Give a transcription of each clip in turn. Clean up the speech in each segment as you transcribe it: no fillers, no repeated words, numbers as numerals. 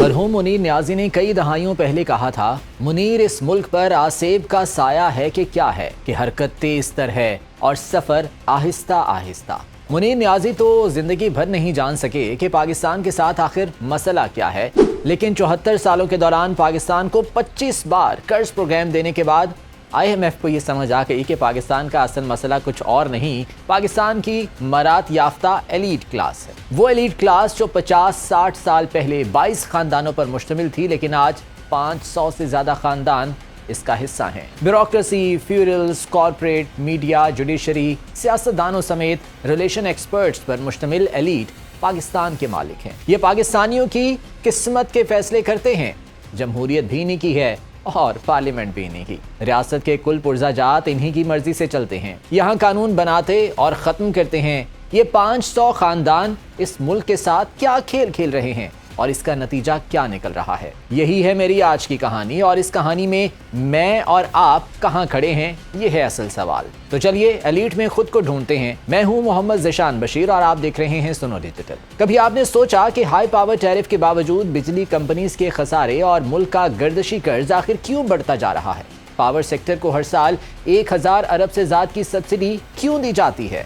مرحوم منیر نیازی نے کئی دہائیوں پہلے کہا تھا، منیر اس ملک پر آسیب کا سایہ ہے کہ کیا ہے کہ حرکت تیز تر ہے اور سفر آہستہ آہستہ۔ منیر نیازی تو زندگی بھر نہیں جان سکے کہ پاکستان کے ساتھ آخر مسئلہ کیا ہے، لیکن 74 سالوں کے دوران پاکستان کو 25 بار قرض پروگرام دینے کے بعد IMF کو یہ سمجھ آ گئی کہ پاکستان کا اصل مسئلہ کچھ اور نہیں، پاکستان کی مہارت یافتہ ایلیٹ کلاس ہے۔ وہ ایلیٹ کلاس جو 50-60 سال پہلے 22 خاندانوں پر مشتمل تھی، لیکن آج 500 سے زیادہ خاندان اس کا حصہ ہیں۔ بیوروکریسی، فیوڈلز، کارپوریٹ، میڈیا، جوڈیشری، سیاستدانوں سمیت ریلیشن ایکسپرٹس پر مشتمل ایلیٹ پاکستان کے مالک ہیں۔ یہ پاکستانیوں کی قسمت کے فیصلے کرتے ہیں۔ جمہوریت بھی انہی کی ہے اور پارلیمنٹ بھی انہی کی۔ ریاست کے کل پرزہ جات انہی کی مرضی سے چلتے ہیں۔ یہاں قانون بناتے اور ختم کرتے ہیں۔ یہ 500 خاندان اس ملک کے ساتھ کیا کھیل کھیل رہے ہیں اور اس کا نتیجہ کیا نکل رہا ہے؟ یہی ہے میری آج کی کہانی، اور اس کہانی میں میں اور آپ کہاں کھڑے ہیں، یہ ہے اصل سوال۔ تو چلیے ایلیٹ میں خود کو ڈھونڈتے ہیں۔ میں ہوں محمد ذیشان بشیر اور آپ دیکھ رہے ہیں سنو ڈیجیٹل۔ کبھی آپ نے سوچا کہ ہائی پاور ٹیرف کے باوجود بجلی کمپنیز کے خسارے اور ملک کا گردشی قرض آخر کیوں بڑھتا جا رہا ہے؟ پاور سیکٹر کو ہر سال 1000 ارب سے زائد کی سبسڈی کیوں دی جاتی ہے؟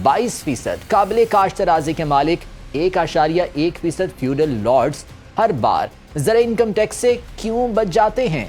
22% قابل کاشت اراضی کے مالک 1.1% فیوڈل لارڈز ہر بار زرعی انکم ٹیکس سے کیوں بچ جاتے ہیں؟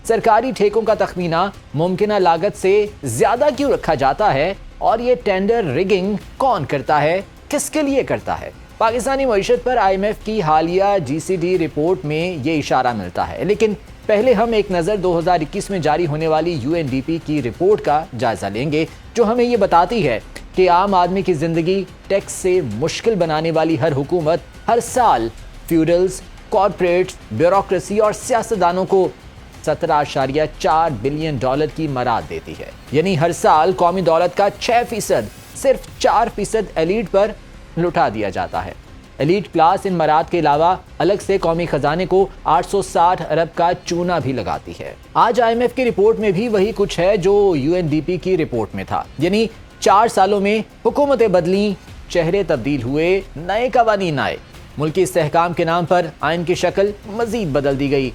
سرکاری ٹھیکوں کا تخمینہ ممکنہ لاگت سے زیادہ کیوں رکھا جاتا ہے؟ اور یہ ٹینڈر ریگنگ کون کرتا ہے، کس کے لیے کرتا ہے؟ پاکستانی معیشت پر IMF کی حالیہ GCD رپورٹ میں یہ اشارہ ملتا ہے، لیکن پہلے ہم ایک نظر 2021 میں جاری ہونے والی UNDP کی رپورٹ کا جائزہ لیں گے، جو ہمیں یہ بتاتی ہے کہ عام آدمی کی زندگی ٹیکس سے مشکل بنانے والی ہر حکومت ہر سال فیوڈلز، کارپوریٹس، بیوروکریسی اور سیاستدانوں کو $17.4 بلین کی مراعات دیتی ہے۔ یعنی ہر سال قومی دولت کا 6% صرف 4% ایلیٹ پر لٹا دیا جاتا ہے۔ ایلیٹ کلاس ان مراعات کے علاوہ الگ سے قومی خزانے کو 860 ارب کا چونا بھی لگاتی ہے۔ آج IMF کی رپورٹ میں بھی وہی کچھ ہے جو UNDP کی رپورٹ میں تھا، یعنی 4 سالوں میں حکومتیں بدلیں، چہرے تبدیل ہوئے، نئے قوانین آئے، ملکی استحکام کے نام پر آئین کی شکل مزید بدل دی گئی،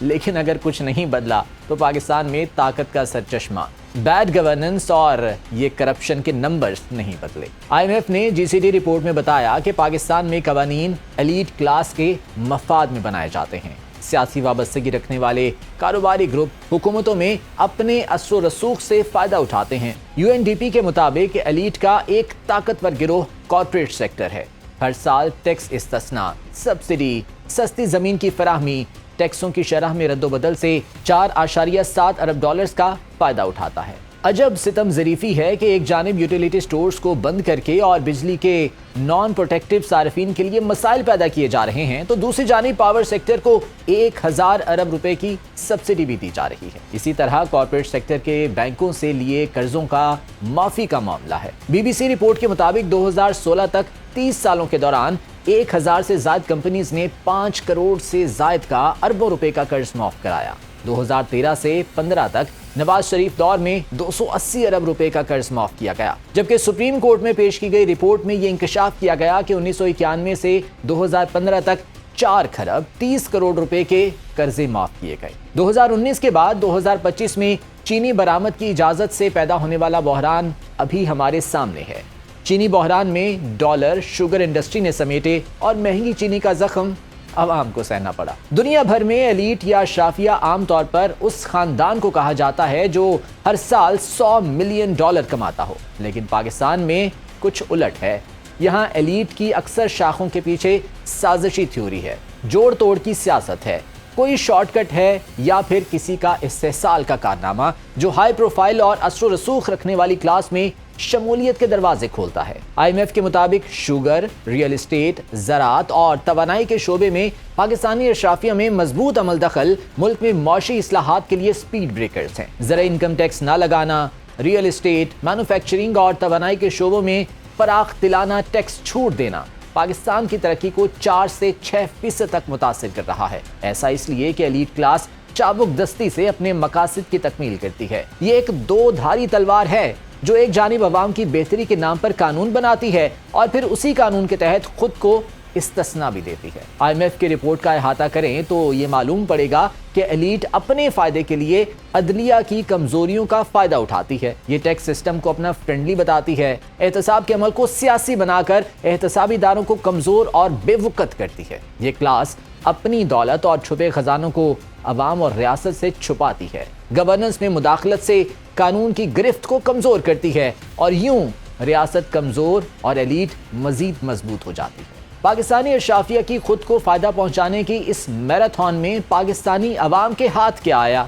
لیکن اگر کچھ نہیں بدلا تو پاکستان میں طاقت کا سرچشمہ، بیڈ گورننس اور یہ کرپشن کے نمبرز نہیں بدلے۔ IMF نے GCD رپورٹ میں بتایا کہ پاکستان میں قوانین ایلیٹ کلاس کے مفاد میں بنائے جاتے ہیں۔ سیاسی وابستگی رکھنے والے کاروباری گروپ حکومتوں میں اپنے اثر و رسوخ سے فائدہ اٹھاتے ہیں۔ UNDP کے مطابق ایلیٹ کا ایک طاقتور گروہ کارپوریٹ سیکٹر ہے۔ ہر سال ٹیکس استثناء، سبسڈی، سستی زمین کی فراہمی، ٹیکسوں کی شرح میں رد و بدل سے $4.7 ارب کا فائدہ اٹھاتا ہے۔ عجب ستم ظریفی ہے کہ ایک جانب یوٹیلیٹی سٹورز کو بند کر کے اور بجلی کے نان پروٹیکٹیو صارفین کے لیے مسائل پیدا کیے جا رہے ہیں، تو دوسری جانب پاور سیکٹر کو 1000 ارب روپے کی سبسڈی بھی دی جا رہی ہے۔ اسی طرح کارپوریٹ سیکٹر کے بینکوں سے لیے قرضوں کا معافی کا معاملہ ہے۔ BBC رپورٹ کے مطابق 2016 تک 30 سالوں کے دوران 1000 سے زائد کمپنیز نے 5 کروڑ سے زائد کا اربوں روپے کا قرض معاف کرایا۔ 2013 سے 15 تک نواز شریف دور میں 280 ارب روپے کا قرض معاف کیا گیا، جبکہ سپریم کورٹ میں پیش کی گئی رپورٹ میں یہ انکشاف کیا گیا کہ 1991 سے 2015 تک 4 کھرب 30 کروڑ روپے کے قرضے معاف کیے گئے۔ 2019 کے بعد 2025 میں چینی برآمد کی اجازت سے پیدا ہونے والا بحران ابھی ہمارے سامنے ہے۔ چینی بحران میں ڈالر، شوگر انڈسٹری نے سمیٹے اور مہنگی چینی کا زخم عوام کو سہنا پڑا۔ دنیا بھر میں ایلیٹ یا اشرافیہ عام طور پر اس خاندان کو کہا جاتا ہے جو ہر سال $100 ملین کماتا ہو، لیکن پاکستان میں کچھ الٹ ہے۔ یہاں ایلیٹ کی اکثر شاخوں کے پیچھے سازشی تھیوری ہے، جوڑ توڑ کی سیاست ہے، کوئی شارٹ کٹ ہے یا پھر کسی کا استحصال کا کارنامہ جو ہائی پروفائل اور اثر و رسوخ رکھنے والی کلاس میں شمولیت کے دروازے کھولتا ہے۔ IMF کے مطابق شوگر، ریئل اسٹیٹ، زراعت اور توانائی کے شعبے میں پاکستانی اشرافیہ میں مضبوط عمل دخل ملک میں معاشی اصلاحات کے لیے سپیڈ بریکرز ہیں۔ زرعی انکم ٹیکس نہ لگانا، ریئل اسٹیٹ، مینوفیکچرنگ اور توانائی کے شعبوں میں فراخ دلانہ ٹیکس چھوٹ دینا پاکستان کی ترقی کو 4 سے 6% تک متاثر کر رہا ہے۔ ایسا اس لیے کہ ایلیٹ کلاس چابک دستی سے اپنے مقاصد کی تکمیل کرتی ہے۔ یہ ایک دو دھاری تلوار ہے جو ایک جانب عوام کی بہتری کے نام پر قانون بناتی ہے اور پھر اسی قانون کے تحت خود کو استثنا بھی دیتی ہے۔ IMF کی رپورٹ کا احاطہ کریں تو یہ معلوم پڑے گا کہ ایلیٹ اپنے فائدے کے لیے عدلیہ کی کمزوریوں کا فائدہ اٹھاتی ہے۔ یہ ٹیکس سسٹم کو اپنا فرینڈلی بتاتی ہے، احتساب کے عمل کو سیاسی بنا کر احتسابی داروں کو کمزور اور بے وقت کرتی ہے۔ یہ کلاس اپنی دولت اور چھپے خزانوں کو عوام اور ریاست سے چھپاتی ہے، گورننس میں مداخلت سے قانون کی گرفت کو کمزور کرتی ہے اور یوں ریاست کمزور اور ایلیٹ مزید مضبوط ہو جاتی ہے۔ پاکستانی اشرافیہ کی خود کو فائدہ پہنچانے کی اس میراتھن میں پاکستانی عوام کے ہاتھ کیا آیا؟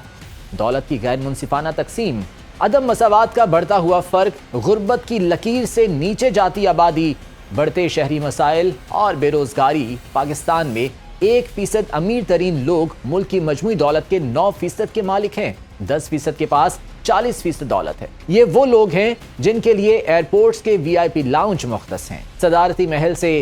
دولت کی غیر منصفانہ تقسیم، عدم مساوات کا بڑھتا ہوا فرق، غربت کی لکیر سے نیچے جاتی آبادی، بڑھتے شہری مسائل اور بے روزگاری۔ پاکستان میں 1% امیر ترین لوگ ملک کی مجموعی دولت کے 9% کے مالک ہیں، 10% کے پاس 40% دولت ہے۔ یہ وہ لوگ ہیں جن کے لیے ایئرپورٹس کے VIP لاؤنج مختص ہیں، صدارتی محل سے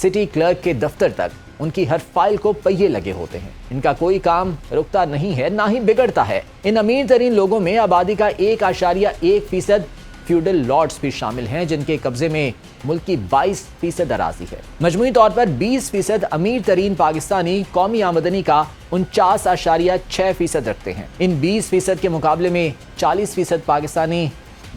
سٹی کلرک کے دفتر تک ان کی ہر فائل کو پہیے لگے ہوتے ہیں۔ ان کا کوئی کام رکتا نہیں ہے، نہ ہی بگڑتا ہے۔ ان امیر ترین لوگوں میں آبادی کا 1.1% فیوڈل لارڈز بھی شامل ہیں، جن کے قبضے میں ملک کی 22% اراضی ہے۔ مجموعی طور پر 20% امیر ترین پاکستانی قومی آمدنی کا 49.6% رکھتے ہیں۔ ان 20% کے مقابلے میں 40% پاکستانی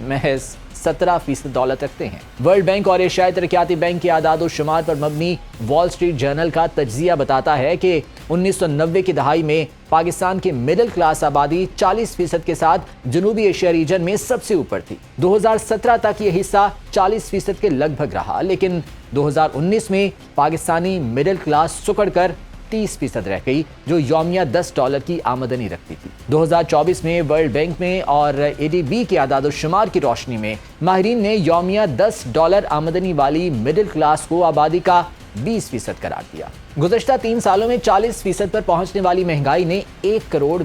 محض 17% دولت رکھتے ہیں۔ ورلڈ بینک اور ایشیائی ترقیاتی بینک کے اعداد و شمار پر مبنی وال اسٹریٹ جرنل کا تجزیہ بتاتا ہے کہ 1990 کی دہائی میں پاکستان کی مڈل کلاس آبادی 40% کے ساتھ جنوبی ایشیا ریجن میں سب سے اوپر تھی۔ 2017 تک یہ حصہ 40% کے لگ بھگ رہا، لیکن 2019 میں پاکستانی مڈل کلاس سکڑ کر 30% رہ گئی، جو یومیہ $10 کی آمدنی رکھتی تھی۔ 2024 میں ورلڈ بینک میں اور ADB کے اعداد و شمار کی روشنی میں ماہرین نے یومیہ $10 آمدنی والی مڈل کلاس کو آبادی کا 20% قرار دیا۔ گزشتہ 3 سالوں میں 40% پر پہنچنے والی مہنگائی نے 1.20 کروڑ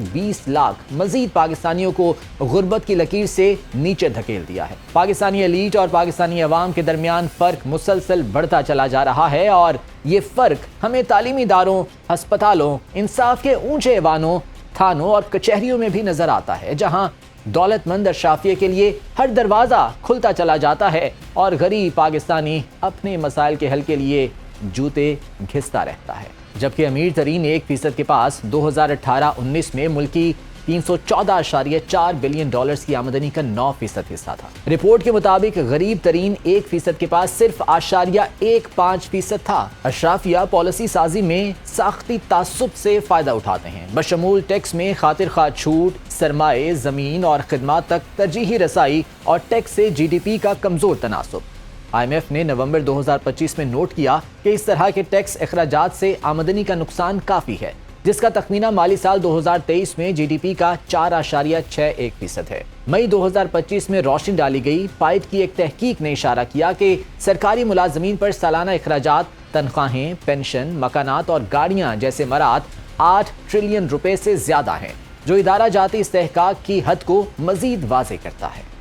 مزید پاکستانیوں کو غربت کی لکیر سے نیچے دھکیل دیا ہے۔ پاکستانی ایلیٹ اور پاکستانی عوام کے درمیان فرق مسلسل بڑھتا چلا جا رہا ہے اور یہ فرق ہمیں تعلیمی اداروں، ہسپتالوں، انصاف کے اونچے ایوانوں، تھانوں اور کچہریوں میں بھی نظر آتا ہے، جہاں دولت مند اشرافیہ کے لیے ہر دروازہ کھلتا چلا جاتا ہے اور غریب پاکستانی اپنے مسائل کے حل کے لیے جوتے گھستا رہتا ہے۔ جبکہ امیر ترین 1% کے پاس 2018-19 میں ملکی $314.4 بلین کی آمدنی کا 9% حصہ تھا۔ رپورٹ کے مطابق غریب ترین 1% کے پاس صرف 0.15% تھا۔ اشرافیہ پالیسی سازی میں ساختی تعصب سے فائدہ اٹھاتے ہیں، بشمول ٹیکس میں خاطر خواہ چھوٹ، سرمائے، زمین اور خدمات تک ترجیحی رسائی اور ٹیکس سے GDP کا کمزور تناسب۔ IMF نے نومبر 2025 میں نوٹ کیا کہ اس طرح کے ٹیکس اخراجات سے آمدنی کا نقصان کافی ہے، جس کا تخمینہ مالی سال 2023 میں GDP کا 4.61% ہے۔ مئی 2025 میں روشنی ڈالی گئی پائٹ کی ایک تحقیق نے اشارہ کیا کہ سرکاری ملازمین پر سالانہ اخراجات، تنخواہیں، پینشن، مکانات اور گاڑیاں جیسے مرات 8 ٹریلین روپے سے زیادہ ہیں، جو ادارہ جاتی استحقاق کی حد کو مزید واضح کرتا ہے۔